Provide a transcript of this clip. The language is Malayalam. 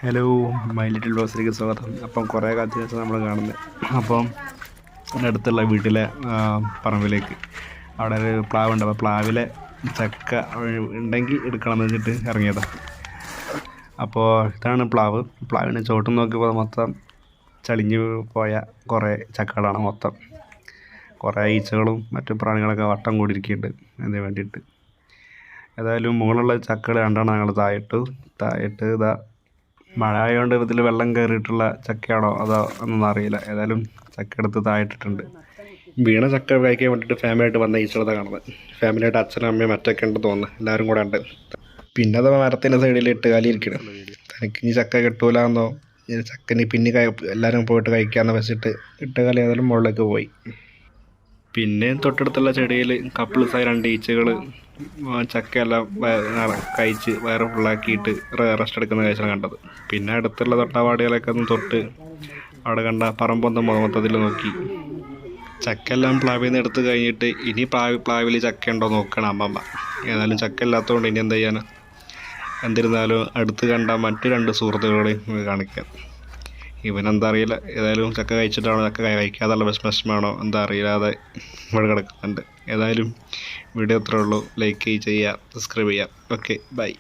ഹലോ, മൈ ലിറ്റിൽ ബോസിലേക്ക് സ്വാഗതം. അപ്പം കുറേ കാലത്തിന് ശേഷം നമ്മൾ കാണുന്നത്. അപ്പം എൻ്റെ അടുത്തുള്ള വീട്ടിലെ പറമ്പിലേക്ക് അവിടെ ഒരു പ്ലാവുണ്ട്. അപ്പോൾ പ്ലാവിലെ ചക്ക ഉണ്ടെങ്കിൽ എടുക്കണം എന്ന് വെച്ചിട്ട് ഇറങ്ങിയതാണ്. അപ്പോൾ ഇതാണ് പ്ലാവിന് ചോട്ടം നോക്കിയപ്പോൾ മൊത്തം ചളിഞ്ഞു പോയ കുറേ ചക്കകളാണ് മൊത്തം. കുറേ ഈച്ചകളും മറ്റു പ്രാണികളൊക്കെ വട്ടം കൂടിയിരിക്കുന്നുണ്ട് അതിന് വേണ്ടിയിട്ട്. ഏതായാലും മുകളിലുള്ള ചക്കകൾ രണ്ടെണ്ണം ഞങ്ങൾ താഴെയിട്ട് ഇതാ മഴ ആയതുകൊണ്ട് ഇതിൽ വെള്ളം കയറിയിട്ടുള്ള ചക്കയാണോ അതോ എന്നൊന്നും അറിയില്ല. ഏതായാലും ചക്ക എടുത്ത് താഴെയിട്ടിട്ടുണ്ട്. വീണ ചക്ക കഴിക്കാൻ വേണ്ടിയിട്ട് ഫാമിലിയായിട്ട് വന്ന ഈച്ചകളെ കാണുന്നത്. ഫാമിലിയായിട്ട് അച്ഛനും അമ്മയും മറ്റൊക്കെ ഉണ്ട് തോന്നുന്നു, എല്ലാവരും കൂടെ ഉണ്ട്. പിന്നെ അത് മരത്തിൻ്റെ സൈഡിൽ ഇട്ട് കാലിയിരിക്കണം. തനിക്ക് ഇനി ചക്ക കിട്ടൂലെന്നോ ചക്കനി പിന്നെ എല്ലാവരും പോയിട്ട് കഴിക്കാമെന്ന് വെച്ചിട്ട് ഇട്ട് കാലി ഏതായാലും മുകളിലേക്ക് പോയി. പിന്നെ തൊട്ടടുത്തുള്ള ചെടിയിൽ കപ്പിൾസായ രണ്ട് ഈച്ചകൾ ചക്കയെല്ലാം കഴിച്ച് വയറ് ഫുള്ളാക്കിയിട്ട് റെസ്റ്റ് എടുക്കുന്ന കാഴ്ചയാണ് കണ്ടത്. പിന്നെ അടുത്തുള്ള തൊട്ടാവാടികളൊക്കെ ഒന്ന് തൊട്ട് അവിടെ കണ്ട പറമ്പൊന്നും മൊത്തത്തിൽ നോക്കി. ചക്കെല്ലാം പ്ലാവിൽ നിന്ന് എടുത്ത് കഴിഞ്ഞിട്ട് ഇനി പ്ലാവിൽ ചക്ക ഉണ്ടോ നോക്കണം അമ്മമ്മ. ഏതായാലും ചക്ക ഇല്ലാത്തതുകൊണ്ട് ഇനി എന്ത് ചെയ്യാൻ. എന്നിരുന്നാലും അടുത്ത് കണ്ട മറ്റു രണ്ട് സുഹൃത്തുക്കളെയും കാണിക്കാം. ഇവനെന്താ അറിയില്ല, ഏതായാലും ചക്ക കഴിച്ചിട്ടാണോ ചക്ക കഴിക്കാതുള്ള വിഷമമാണോ എന്താ അറിയില്ലാതെ ഇവിടെ കിടക്കുന്നുണ്ട്. ഏതായാലും വീഡിയോ അത്രേ ഉള്ളൂ. ലൈക്ക് ചെയ്യുക, സബ്സ്ക്രൈബ് ചെയ്യുക. Okay, by.